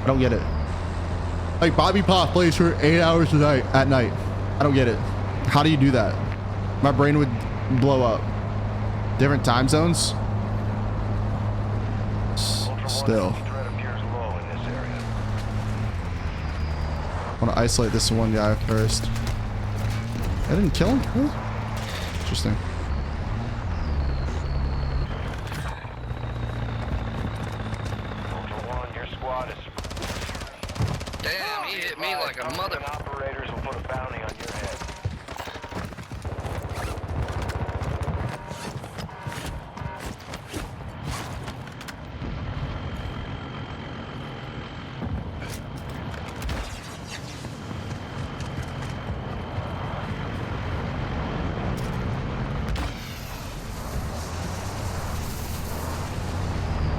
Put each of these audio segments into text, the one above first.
I don't get it. Like Bobby Pop plays for 8 hours a night at night. I don't get it. How do you do that? My brain would blow up. Different time zones. Still. I want to isolate this one guy first. I didn't kill him? Really? Interesting. Damn, he hit me like a mother. Operators will put a bounty on your head.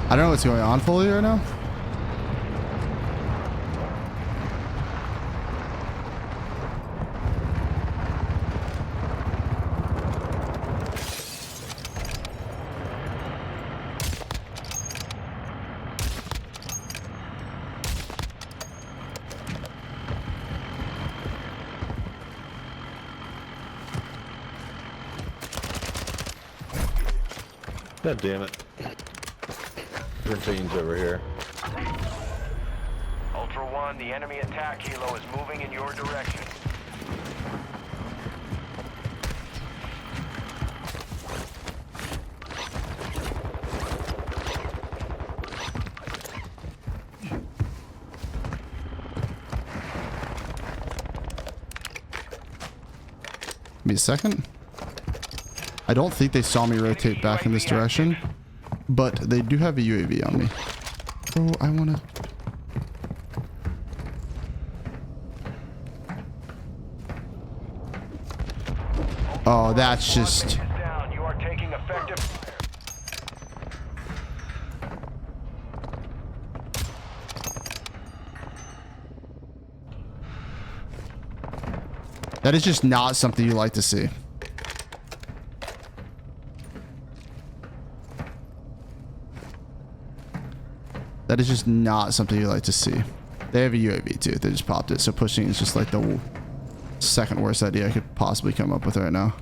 I don't know what's going on fully right now. God damn it. Routine's over here. Ultra One, the enemy attack helo is moving in your direction. Give me a second. I don't think they saw me rotate back in this direction, but they do have a UAV on me. Oh, I want to... Oh, that's just... You are taking effective fire. That is just not something you like to see. That is just not something you like to see. They have a UAV too. They just popped it. So pushing is just like the second worst idea I could possibly come up with right now.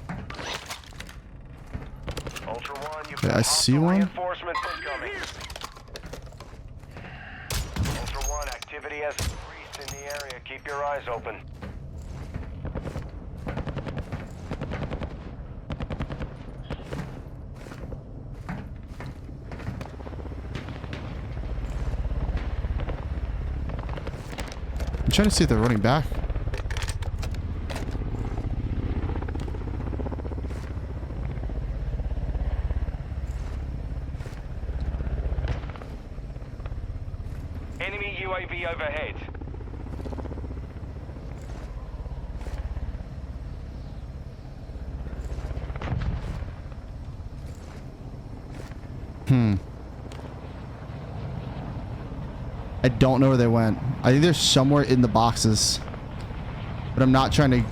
Ultra One, you've Okay, got I see one. reinforcements incoming. Ultra One, activity has increased in the area. Keep your eyes open. I'm trying to see if they're running back. Enemy UAV overhead. I don't know where they went. I think they're somewhere in the boxes. But I'm not trying to...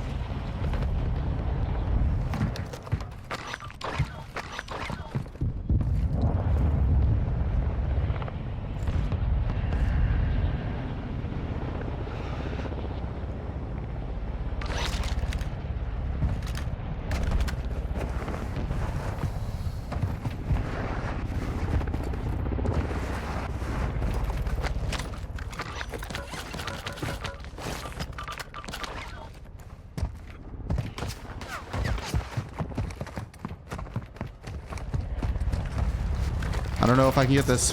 I don't know if I can get this.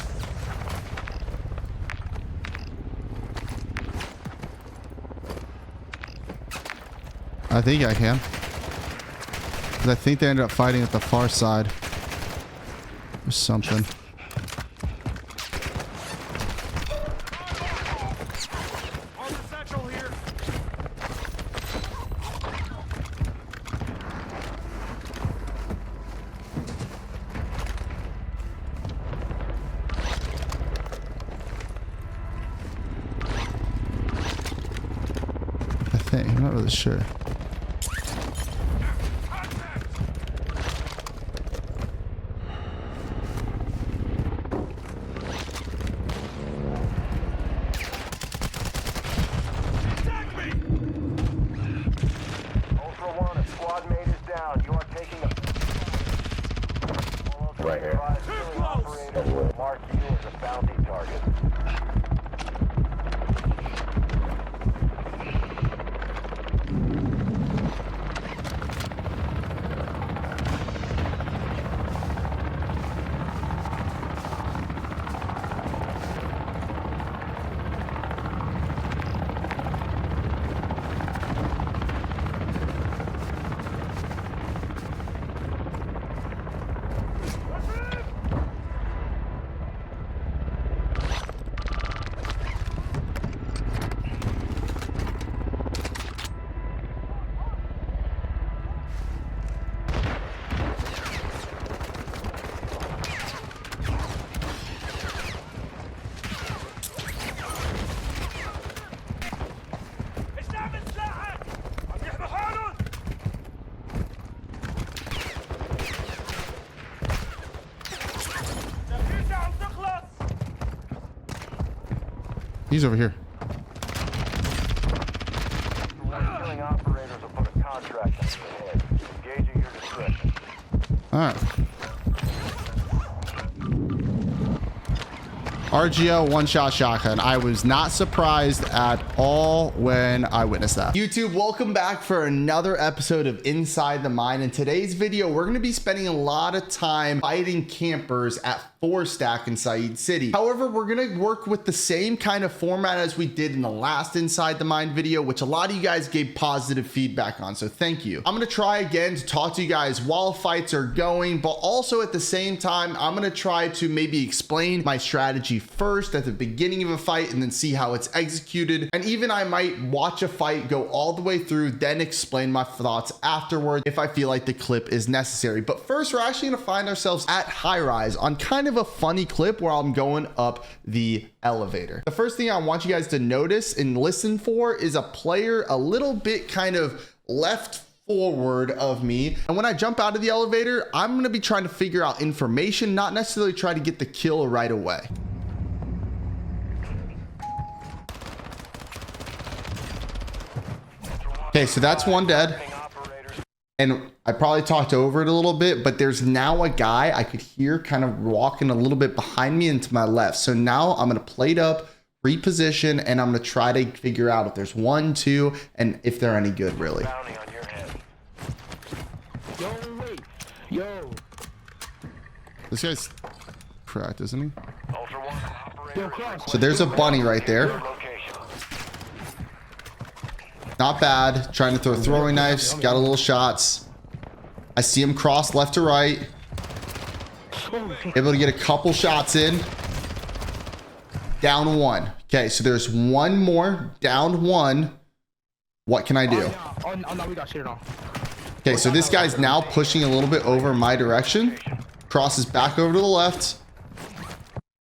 I think I can. Because I think they ended up fighting at the far side. Or something. I'm not really sure. target. He's over here. Killing operators will put a contract on your head. Engage at your discretion. All right. RGL one-shot shotgun. I was not surprised at all when I witnessed that. YouTube, welcome back for another episode of Inside the Mine. In today's video, we're going to be spending a lot of time fighting campers at 4-stack in Said City. However, we're going to work with the same kind of format as we did in the last Inside the Mine video, which a lot of you guys gave positive feedback on, so thank you. I'm going to try again to talk to you guys while fights are going, but also at the same time, I'm going to try to maybe explain my strategy first at the beginning of a fight and then see how it's executed. And even I might watch a fight go all the way through, then explain my thoughts afterward if I feel like the clip is necessary. But first, we're actually going to find ourselves at high rise on kind of a funny clip where I'm going up the elevator. The first thing I want you guys to notice and listen for is a player a little bit kind of left forward of me, and when I jump out of the elevator, I'm going to be trying to figure out information, not necessarily try to get the kill right away. Okay, so that's one dead. And I probably talked over it a little bit, but there's now a guy I could hear kind of walking a little bit behind me and to my left. So now I'm going to plate up, reposition, and I'm going to try to figure out if there's 1, 2, and if they're any good, really. Yo. This guy's cracked, isn't he? So there's a bunny right there. Not bad. Trying to throw throwing knives. Got a little shots. I see him cross left to right. Able to get a couple shots in. Down 1. Okay, so there's one more. Down 1. What can I do? Okay, so this guy's now pushing a little bit over my direction. Crosses back over to the left.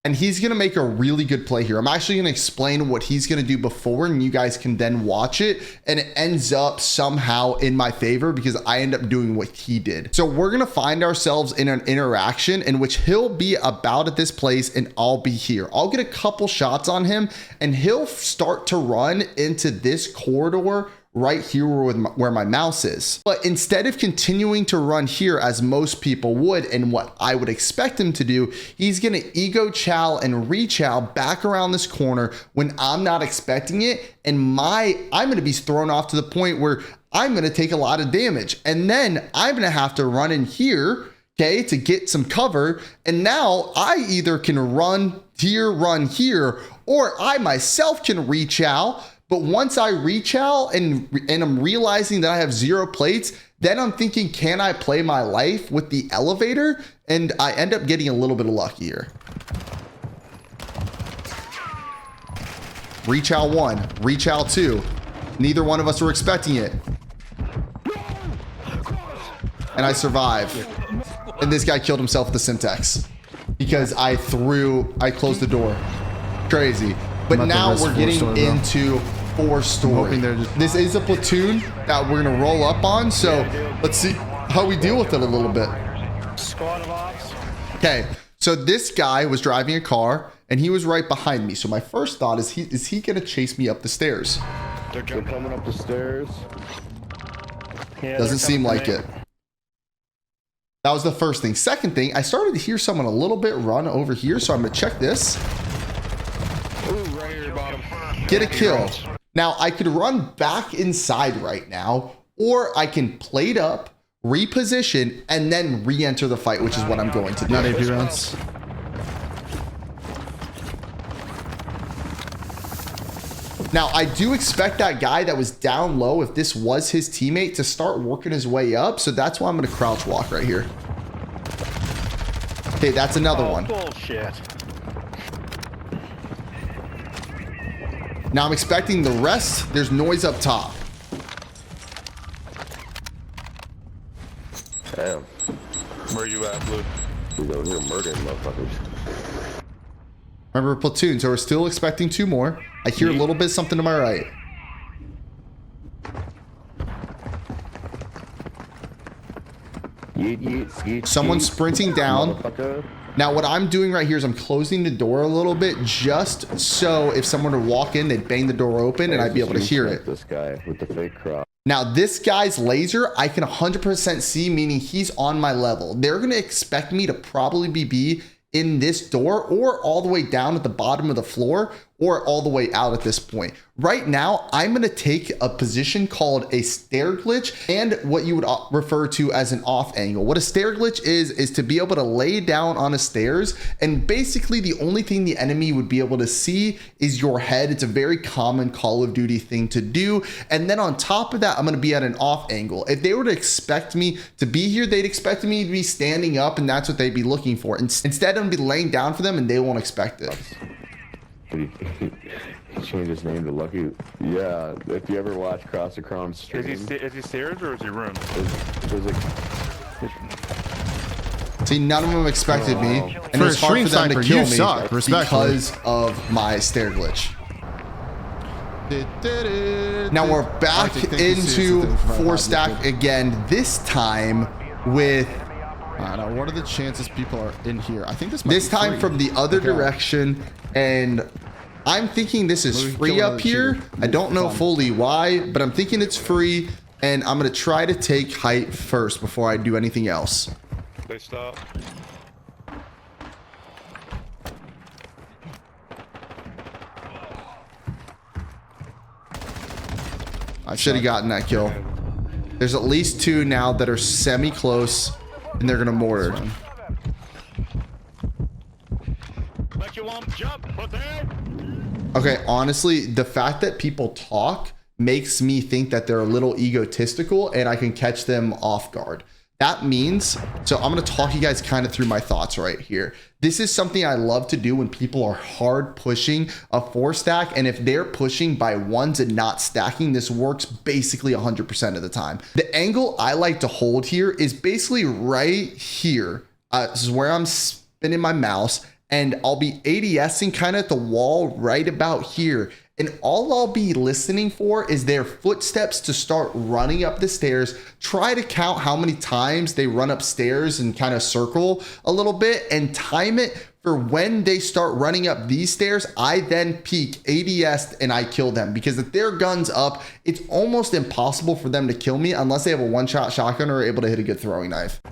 And he's going to make a really good play here. I'm actually going to explain what he's going to do before, and you guys can then watch it. And it ends up somehow in my favor because I end up doing what he did. So we're going to find ourselves in an interaction in which he'll be about at this place and I'll be here. I'll get a couple shots on him and he'll start to run into this corridor right here where my mouse is. But instead of continuing to run here as most people would and what I would expect him to do, he's gonna ego chow and re-chow back around this corner when I'm not expecting it, and I'm gonna be thrown off to the point where I'm gonna take a lot of damage. And then I'm gonna have to run in here, okay, to get some cover. And now I either can run here, or I myself can reach out. But once I reach out and I'm realizing that I have 0 plates, then I'm thinking, can I play my life with the elevator? And I end up getting a little bit of luck here. Reach out 1, reach out 2. Neither one of us were expecting it. And I survive. And this guy killed himself with the Simtex because I closed the door. Crazy. But now we're getting into 4-story. This is a platoon that we're gonna roll up on, so let's see how we deal with it a little bit. Okay, so this guy was driving a car and he was right behind me. So my first thought is he gonna chase me up the stairs? They're coming up the stairs. Yeah, doesn't seem like it. That was the first thing. Second thing, I started to hear someone a little bit run over here, so I'm gonna check this. Ooh, right here, bottom. Get a kill. Now, I could run back inside right now, or I can plate up, reposition, and then re-enter the fight, which is what I'm going to do. Not AP rounds. Now, I do expect that guy that was down low, if this was his teammate, to start working his way up. So that's why I'm going to crouch walk right here. Okay, that's another one. Bullshit. Now I'm expecting the rest. There's noise up top. Damn. Where you at, Blue? He's over here murdering motherfuckers. Remember Platoon, so we're still expecting 2 more. I hear a little bit something to my right. Yeet, yeet, skeet, Someone's skeet. sprinting down. Motherfucker. Now what I'm doing right here is I'm closing the door a little bit, just so if someone were to walk in, they'd bang the door open and I'd be able to hear it. This guy with the fake cross. Now this guy's laser, I can 100% see, meaning he's on my level. They're gonna expect me to probably be in this door or all the way down at the bottom of the floor or all the way out at this point. Right now, I'm gonna take a position called a stair glitch and what you would refer to as an off angle. What a stair glitch is to be able to lay down on a stairs, and basically the only thing the enemy would be able to see is your head. It's a very common Call of Duty thing to do. And then on top of that, I'm gonna be at an off angle. If they were to expect me to be here, they'd expect me to be standing up, and that's what they'd be looking for. Instead, I'm gonna be laying down for them and they won't expect it. He changed his name to Lucky. Yeah, if you ever watch Cross the Crown stream, Is he stairs or is he room? there's a See, none of them expected me, and it For was a hard stream for them to sniper, kill you me suck, respectfully. because of my stair glitch. Now we're back into 4-stack again, this time with Now, what are the chances people are in here? I think this might this be time free. from the other Okay. direction, and I'm thinking this is Let me free kill up another here. cheater. I don't know Fun. fully why, but I'm thinking it's free, and I'm gonna try to take height first before I do anything else. They stop. I should have gotten that kill. There's at least 2 now that are semi-close, and they're gonna mortar. But you won't jump, Platoon. Okay, honestly, the fact that people talk makes me think that they're a little egotistical and I can catch them off guard. That means, so I'm going to talk you guys kind of through my thoughts right here. This is something I love to do when people are hard pushing a 4-stack, and if they're pushing by ones and not stacking, this works basically 100% of the time. The angle I like to hold here is basically right here. This is where I'm spinning my mouse, and I'll be ADSing kind of at the wall right about here. And all I'll be listening for is their footsteps to start running up the stairs. Try to count how many times they run upstairs and kind of circle a little bit and time it for when they start running up these stairs. I then peek, ADS, and I kill them, because if their gun's up, it's almost impossible for them to kill me unless they have a one-shot shotgun or are able to hit a good throwing knife.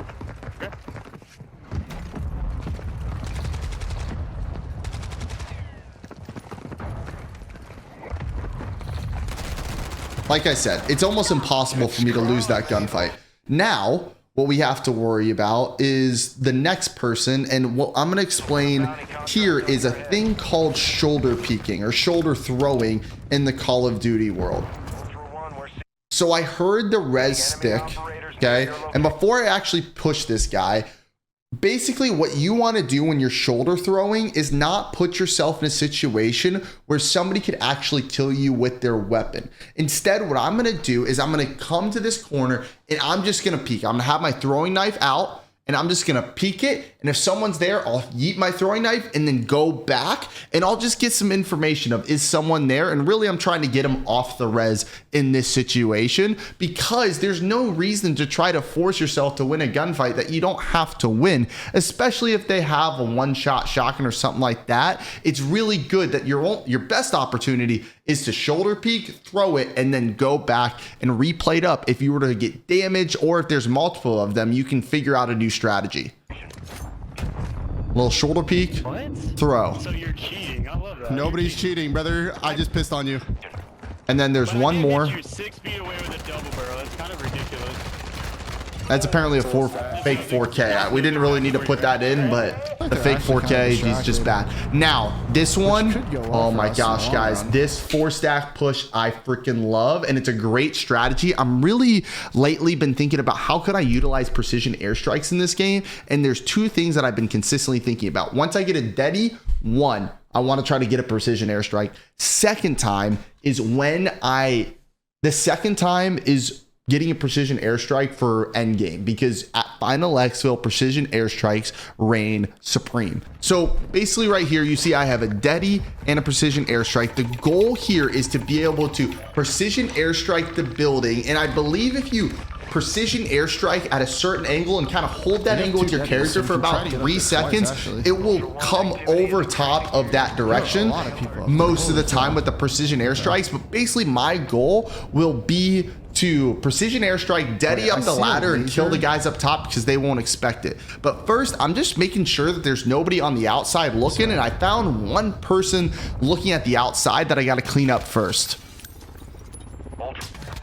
Like I said, it's almost impossible for me to lose that gunfight. Now, what we have to worry about is the next person, and what I'm going to explain here is a thing called shoulder peeking or shoulder throwing in the Call of Duty world. So I heard the res stick, okay? And before I actually push this guy, basically what you want to do when you're shoulder throwing is not put yourself in a situation where somebody could actually kill you with their weapon. Instead, what I'm going to do is I'm going to come to this corner and I'm just going to peek. I'm going to have my throwing knife out and I'm just going to peek it. And if someone's there, I'll yeet my throwing knife and then go back and I'll just get some information of, is someone there? And really, I'm trying to get them off the res in this situation, because there's no reason to try to force yourself to win a gunfight that you don't have to win, especially if they have a one-shot shotgun or something like that. It's really good that your best opportunity is to shoulder peek, throw it, and then go back and replay it up. If you were to get damaged or if there's multiple of them, you can figure out a new strategy. Little shoulder peek, What? throw. So you're cheating. I love Nobody's cheating, brother. I just pissed on you. And then there's But I one did more. hit you 6 feet away with a double barrel. That's kind of ridiculous. That's apparently a fake 4K. We didn't really need to put that in, but the fake 4K, he's just bad. Now, this one, oh my gosh, guys, this 4-stack push I freaking love, and it's a great strategy. I'm really lately been thinking about how could I utilize precision airstrikes in this game, and there's two things that I've been consistently thinking about. Once I get a deady, one, I want to try to get a precision airstrike. Second time is getting a precision airstrike for endgame, because at final exfil, precision airstrikes reign supreme. So basically right here, you see I have a deady and a precision airstrike. The goal here is to be able to precision airstrike the building. And I believe if you precision airstrike at a certain angle and kind of hold that angle with your character for about 3 seconds, it will come over top of that direction most of the time with the precision airstrikes. But basically my goal will be to precision airstrike, deady up the ladder and kill the guys up top because they won't expect it. But first, I'm just making sure that there's nobody on the outside looking, and I found one person looking at the outside that I got to clean up first.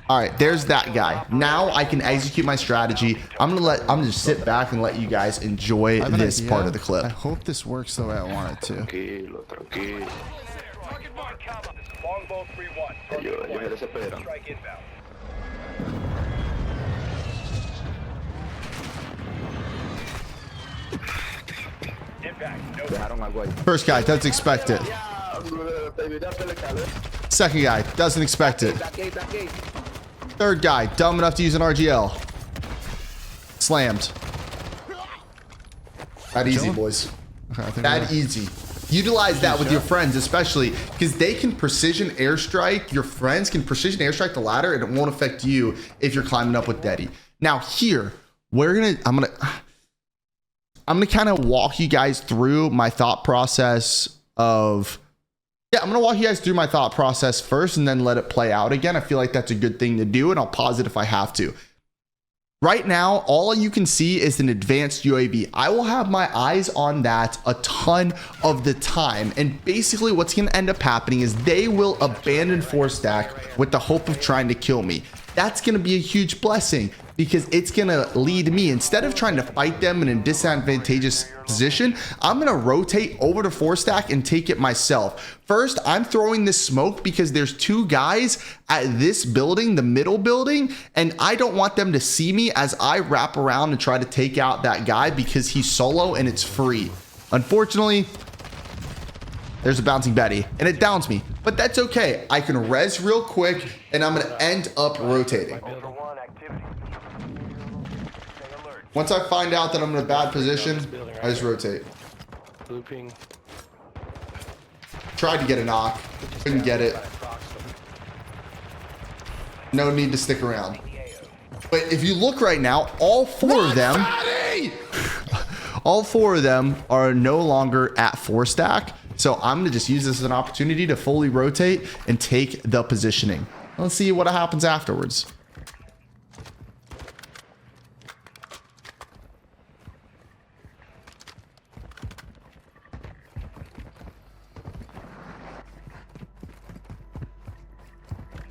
All right, there's that guy. Now I can execute my strategy. I'm gonna just sit back and let you guys enjoy this part of the clip. I hope this works the way I want it to. Tranquilo, tranquilo. Longbow 3-1. Yo me desespero. Strike inbound. Impact. No. Dejaron algo ahí. First guy doesn't expect it. Second guy doesn't expect it. Third guy dumb enough to use an RGL. Slammed. That easy, boys. Okay, I think That easy. Utilize that with your friends, especially because they can precision airstrike. Your friends can precision airstrike the ladder, and it won't affect you if you're climbing up with deady. Now here, I'm gonna kind of walk you guys through my thought process of. Yeah, I'm gonna walk you guys through my thought process first, and then let it play out again. I feel like that's a good thing to do, and I'll pause it if I have to. Right now, all you can see is an advanced UAV. I will have my eyes on that a ton of the time. And basically what's gonna end up happening is they will abandon 4-stack with the hope of trying to kill me. That's gonna be a huge blessing because it's gonna lead me, instead of trying to fight them in a disadvantageous position, I'm gonna rotate over to 4-stack and take it myself. First, I'm throwing this smoke because there's 2 guys at this building, the middle building, and I don't want them to see me as I wrap around and try to take out that guy because he's solo and it's free. Unfortunately, there's a bouncing Betty and it downs me, but that's okay. I can res real quick and I'm gonna end up rotating. Ultra One activity. Stay alert. Once I find out that I'm in a bad position, I just rotate. Looping. Tried to get a knock, couldn't get it. No need to stick around. But if you look right now, all 4 of them, all 4 of them are no longer at 4-stack. So I'm gonna just use this as an opportunity to fully rotate and take the positioning. Let's see what happens afterwards.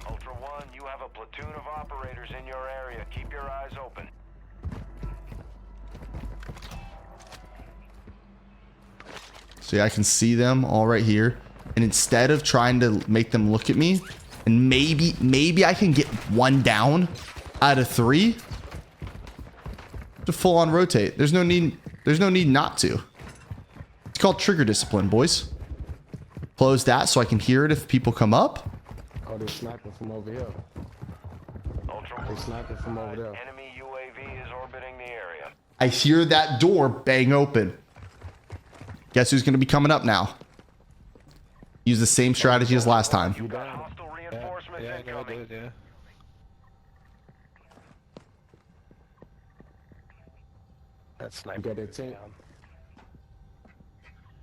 Ultra One, you have a platoon of operators in your area. Keep your eyes open. See, I can see them all right here. And instead of trying to make them look at me, and maybe I can get 1 down out of 3 to full on rotate. There's no need not to. It's called trigger discipline, boys. Close that so I can hear it if people come up. Oh, they're sniping from over here. Ultra They're sniping from over there. Enemy UAV is orbiting the area. I hear that door bang open. Guess who's going to be coming up now? Use the same strategy as last time. You down? Hostile reinforcements Yeah, I know I incoming. did, yeah. That sniper. got that tank? down.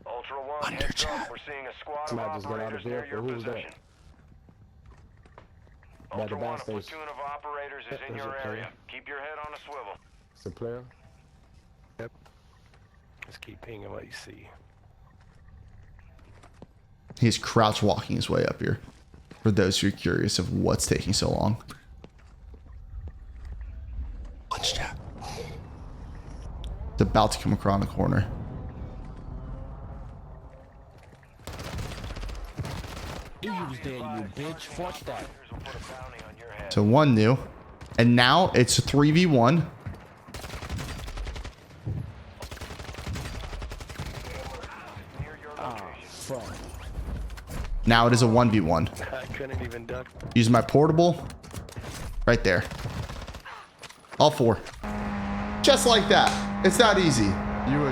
Ultra One, heads up. We're seeing a squad of Somebody just got out of operators near vehicle. your Who was that? position. By the Ultra One, a gas station. platoon of operators is in Is your it clear? area. Keep your head on a swivel. It's a player. Yep. Just keep pinging what you see. He's crouch walking his way up here. For those who are curious of what's taking so long. Watch that. It's about to come around the corner. You was there, you bitch. Fuck that. So one new. And now it's a 3v1. Fuck. Now it is a 1v1. I couldn't even duck. Using my portable. Right there. All 4. Just like that. It's that easy.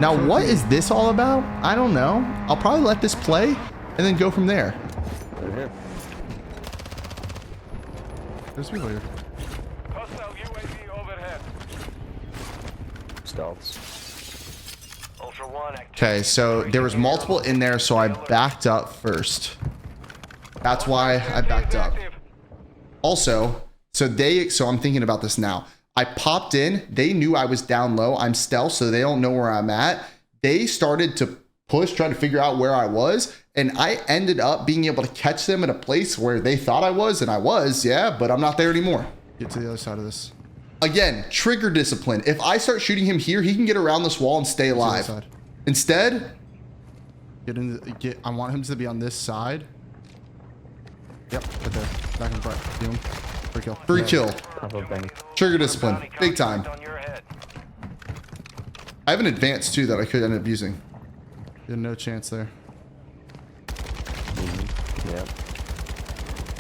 Now what is this all about? I don't know. I'll probably let this play and then go from there. Right here. There's people here. Hostile UAV overhead. Stealths. Ultra One. Okay, so there was multiple in there, so I backed up first. That's why I backed up. Also, so I'm thinking about this now. I popped in, they knew I was down low. I'm stealth, so they don't know where I'm at. They started to push, trying to figure out where I was, and I ended up being able to catch them at a place where they thought I was, and I was, yeah, but I'm not there anymore. Get to the other side of this. Again, trigger discipline. If I start shooting him here, he can get around this wall and stay alive. Side. Instead, I want him to be on this side. Yep, right there. Back in front. Boom. Free kill. free kill. Bang. Trigger discipline. Big time. On your head. I have an advance too that I could end up using. You had no chance there. Yep.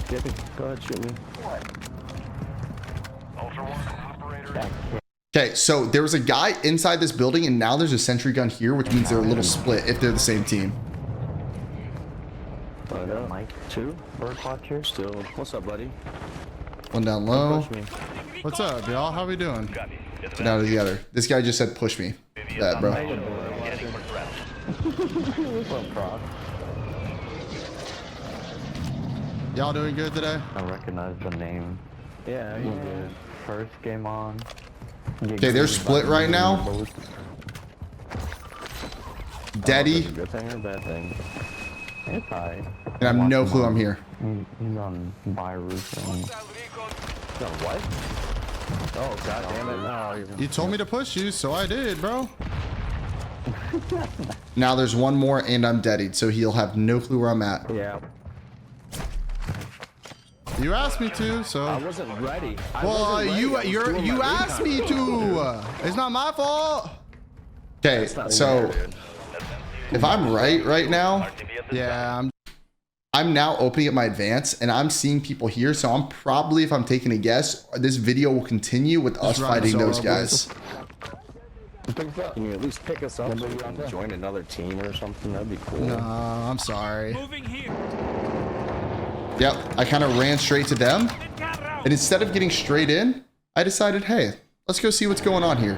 Get it. Go ahead, shoot me. Ultra One. Operator. Okay, so there was a guy inside this building, and now there's a sentry gun here, which means they're a little split if they're the same team. Mike, 2. Bird watcher. Still. What's up, buddy? One down low. Push me. What's up, y'all? How we doing? Now to the other. This guy just said push me. That, bro. What's up, Croc? Y'all doing good today? I recognize the name. Yeah, you good. First game on. Okay, they're split right now. Daddy, Good thing or bad thing? It's high. and I have no clue I'm here. He's on virus and No, what? Oh, god damn it. No, You told me to push you, so I did, bro. Now there's one more, and I'm deadied, so he'll have no clue where I'm at. yeah. You asked me to, so. I wasn't ready. Well, you asked me to. It's not my fault. Okay, so if I'm right now, Yeah, I'm now opening up my advance, and I'm seeing people here, so I'm probably, if I'm taking a guess, this video will continue with us run fighting solo, those guys. Can you at least pick us up so we can join another team or something? That'd be cool. no, I'm sorry. Yep, I kind of ran straight to them, and instead of getting straight in, I decided, hey, let's go see what's going on here.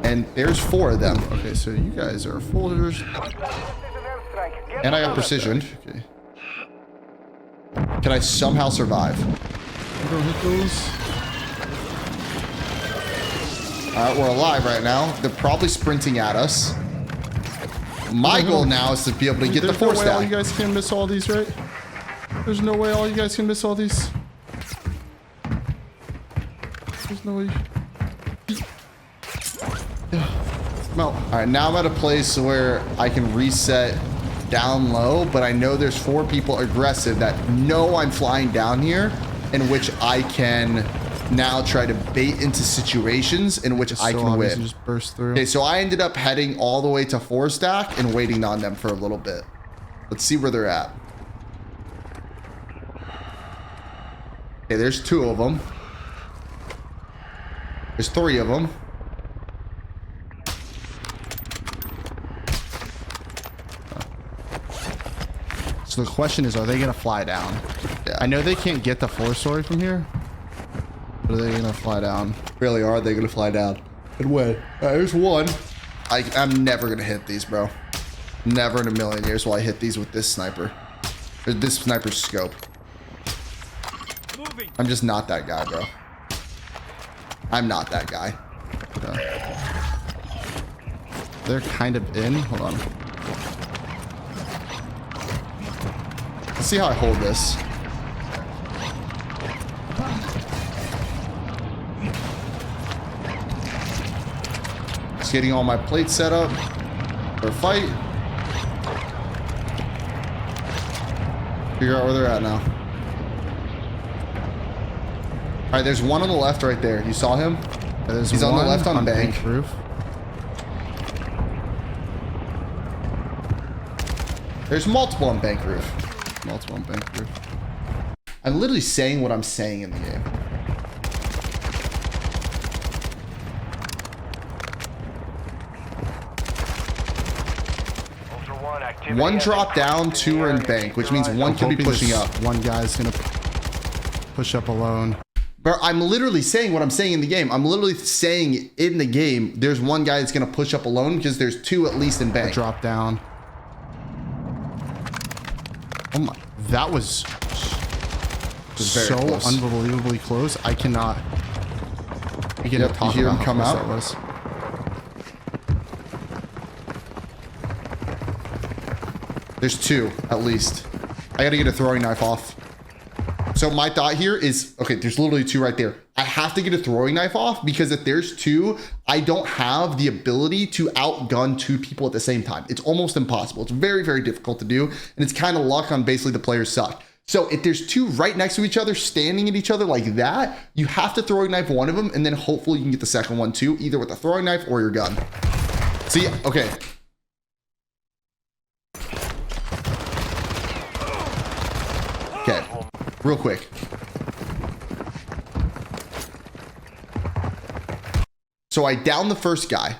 And there's 4 of them. Okay, so you guys are folders. And I got precision. Okay. Can I somehow survive? I'm gonna hit those. Alright, we're alive right now. They're probably sprinting at us. My goal now is to be able to get the There's no force way all you stack. guys can miss all these, right? There's no way all you guys can miss all these. There's no way. No. Alright, now I'm at a place where I can reset down low, but I know there's 4 people aggressive that know I'm flying down here, in which I can now try to bait into situations in which I So can obvious, win. you just burst through. Okay, so I ended up heading all the way to 4 stack and waiting on them for a little bit. Let's see where they're at. Okay, there's 2 of them. There's 3 of them. So the question is, are they gonna fly down? Yeah. I know they can't get the 4-story from here, but are they gonna fly down? Really are they gonna fly down? And when? Alright, there's 1. I'm never gonna hit these, bro. Never in a million years will I hit these with this sniper. Or this sniper's scope. I'm just not that guy, bro. I'm not that guy. They're kind of in. Hold on. Let's see how I hold this. Just getting all my plates set up for a fight. Figure out where they're at now. All right, there's one on the left right there. You saw him? There's He's on the one left on bank. roof. There's multiple on bank roof. Multiple on bank roof. I'm literally saying what I'm saying in the game. Ultra One, activity One has drop increased down, in the two are in area. bank, which Keep means your eyes one open. could be Hoping pushing this up. One guy's gonna push up alone. But I'm literally saying what I'm saying in the game. I'm literally saying in the game, there's one guy that's going to push up alone because there's two at least in bank. Drop down. Oh my, that was was very so close. unbelievably close. I cannot begin Yep, to talk you hear about him how come close out? that was. There's two at least. I got to get a throwing knife off. So my thought here is, okay, there's literally two right there. I have to get a throwing knife off because if there's two, I don't have the ability to outgun two people at the same time. It's almost impossible. It's very, very difficult to do. And it's kind of luck on basically the players suck. So if there's two right next to each other, standing at each other like that, you have to throwing knife one of them. And then hopefully you can get the second one too, either with a throwing knife or your gun. See, okay. Okay, real quick. So I downed the first guy,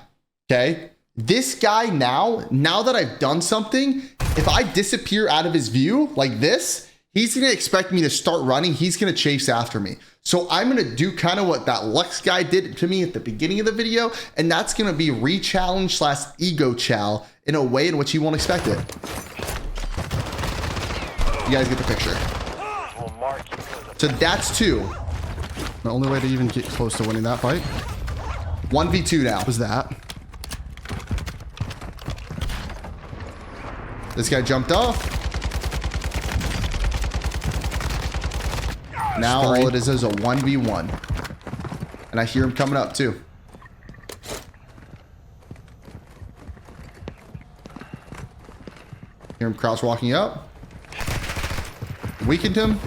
okay? This guy now that I've done something, if I disappear out of his view like this, he's gonna expect me to start running. He's gonna chase after me. So I'm gonna do kind of what that Lux guy did to me at the beginning of the video, and that's gonna be re-challenge / ego chow in a way in which he won't expect it. You guys get the picture. Will mark you as a So that's two. The only way to even get close to winning that fight 1v2 now. was that. This guy jumped off. Now all it is a 1v1. And I hear him coming up too. Hear him crosswalking up. Weakened him.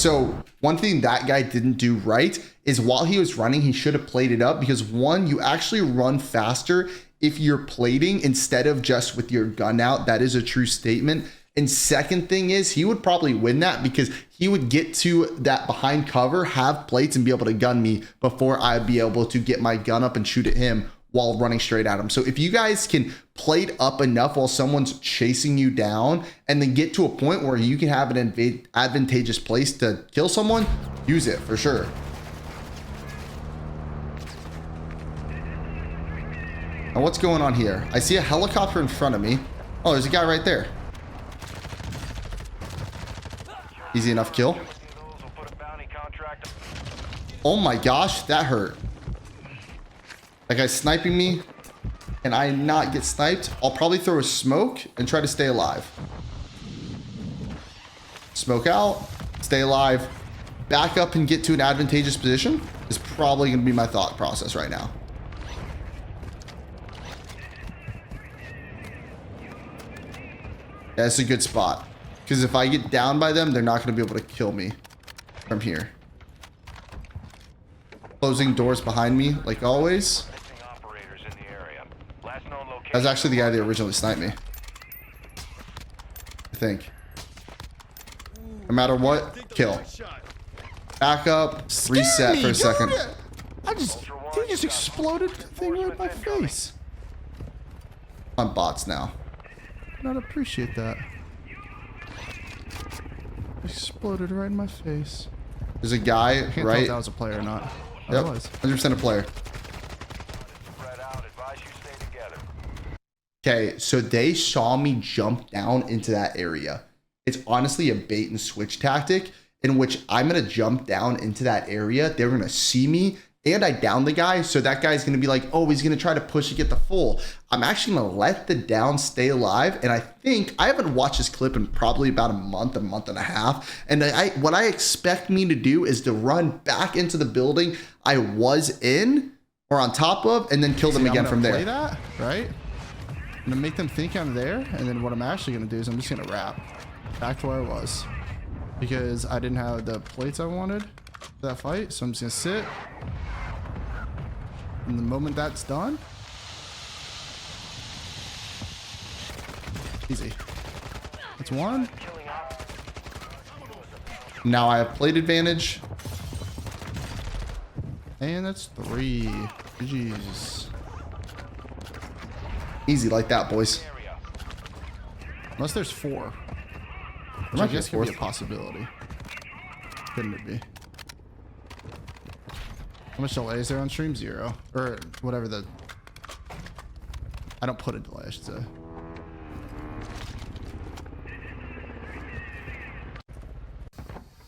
So one thing that guy didn't do right is while he was running, he should have played it up because one, you actually run faster if you're plating instead of just with your gun out. That is a true statement. And second thing is he would probably win that because he would get to that behind cover, have plates and be able to gun me before I'd be able to get my gun up and shoot at him while running straight at him. So if you guys can plate up enough while someone's chasing you down and then get to a point where you can have an advantageous place to kill someone, use it for sure. Now what's going on here? I see a helicopter in front of me. Oh, there's a guy right there. Easy enough kill. those will put a bounty contract. Oh my gosh, that hurt. That guy's sniping me and I not get sniped. I'll probably throw a smoke and try to stay alive. Smoke out, stay alive, back up and get to an advantageous position is probably going to be my thought process right now. That's a good spot because if I get down by them, they're not going to be able to kill me from here. Closing doors behind me like always. Missing operators in the area. Last known location. That was actually the guy that originally sniped me. I think. No matter what, kill. Back up, reset for a second. He just exploded the thing right in my face. On bots now. Not appreciate that. Exploded right in my face. There's a guy Can't tell right. if that was a player or not. Oh, Yep, it was. 100% a player. Spread out. Advise you stay together. Okay, so they saw me jump down into that area. It's honestly a bait and switch tactic in which I'm going to jump down into that area. They're going to see me and I down the guy, so that guy's gonna be like, oh, he's gonna try to push to get the full. I'm actually gonna let the down stay alive, and I think I haven't watched this clip in probably about a month and a half. And what I expect me to do is to run back into the building I was in or on top of, and then kill them again from there. Play that, right? I'm gonna make them think I'm there, and then what I'm actually gonna do is I'm just gonna wrap back to where I was because I didn't have the plates I wanted for that fight. So I'm just gonna sit. And the moment that's done, easy. That's one. Now I have plate advantage. And that's three. Jeez. Easy like that, boys. Unless there's four. Which might I be guess a could be a fourth. possibility. Couldn't it be? How much delay is there on stream? 0. Or whatever the... I don't put a delay, I should say.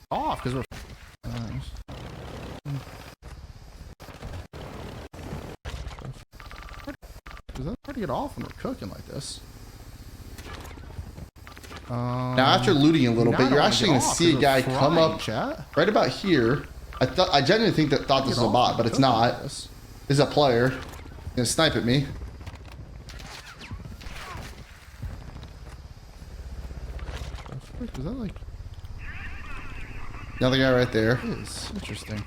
Off, because we're... Is that hard to get off when we're cooking like this? Now after looting a little now I bit, don't you're wanna actually get going to off see a 'cause guy we're come frying, up chat. right about here. I genuinely think that thought this was a bot, but it's not. This. This is a player. He's gonna snipe at me. Is that like... Another guy right there. It is interesting.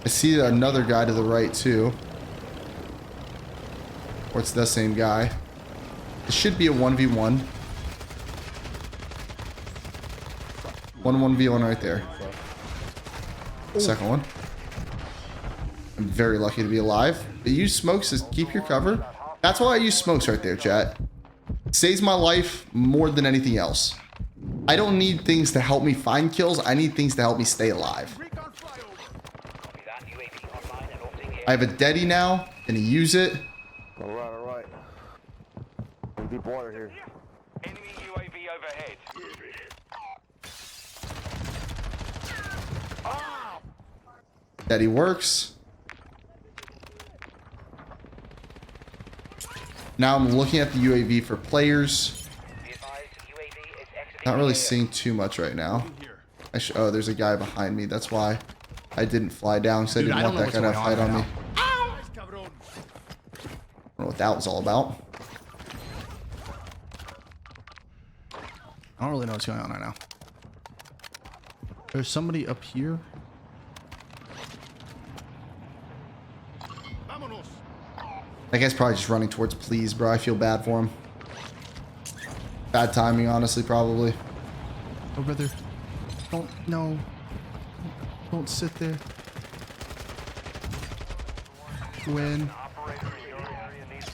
I see another guy to the right too. Or it's the same guy. It should be a 1v1. 1v1 right there. Second one. I'm very lucky to be alive. But use smokes to keep your cover. That's why I use smokes right there, chat. Saves my life more than anything else. I don't need things to help me find kills. I need things to help me stay alive. I have a deady now. Gonna use it. Alright. In deep water here. Enemy UAV overhead. Deady works. Now I'm looking at the UAV for players. Not really seeing too much right now. Oh, there's a guy behind me. That's why I didn't fly down, because I didn't want that guy to fight on me. I don't know what that was all about. I don't really know what's going on right now. There's somebody up here. That guy's probably just running towards please, bro. I feel bad for him. Bad timing, honestly, probably. Oh, brother. No. Don't sit there. Win. Operator in your area needs...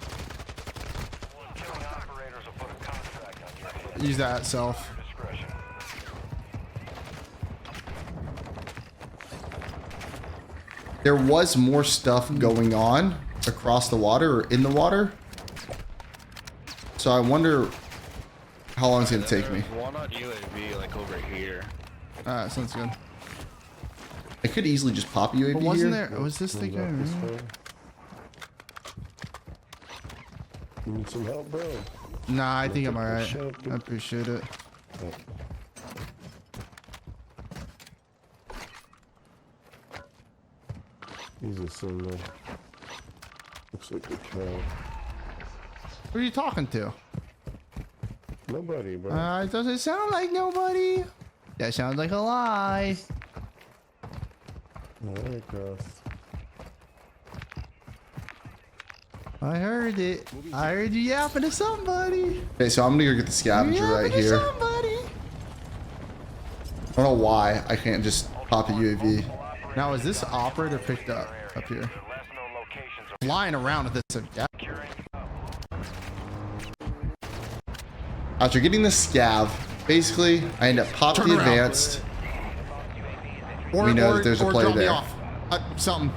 Killing operators will put a contract on your head. Use that self. Discretion. There was more stuff going on across the water or in the water. So I wonder how long it's going to take me. One on UAV, like over here. Alright, sounds good. I could easily just pop a UAV But wasn't here. there... Was this the guy? You need some help, bro? Nah, I think I'm alright. I appreciate it. He's a single. Looks like a cow. Who are you talking to? Nobody, bro. It doesn't sound like nobody. That sounds like a lie. Alright, cross. I heard it. I heard you yapping to somebody. Okay, so I'm going to go get the scavenger right here. Somebody. I don't know why I can't just pop a UAV. Now, is this operator picked up here? Last known locations are Flying around with this. securing. After getting the scav, basically, I end up popping Turn the around. advanced. We know that there's a player drop me there. off. Something.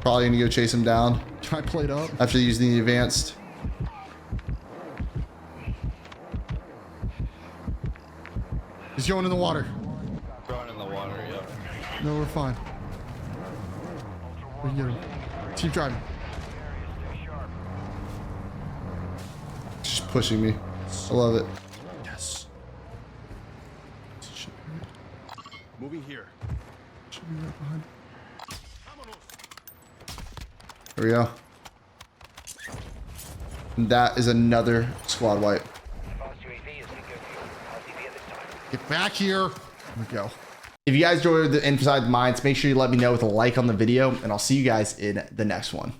Probably gonna go chase him down Try plate up. after using the advanced. He's going in the water. Throwing in the water, yeah. No, we're fine. We can get him. Keep driving. Just pushing me. I love it. Yes. Moving here. Should be right behind. There we go. And that is another squad wipe. Get back here. There we go. If you guys enjoyed the Inside the Mines, make sure you let me know with a like on the video, and I'll see you guys in the next one.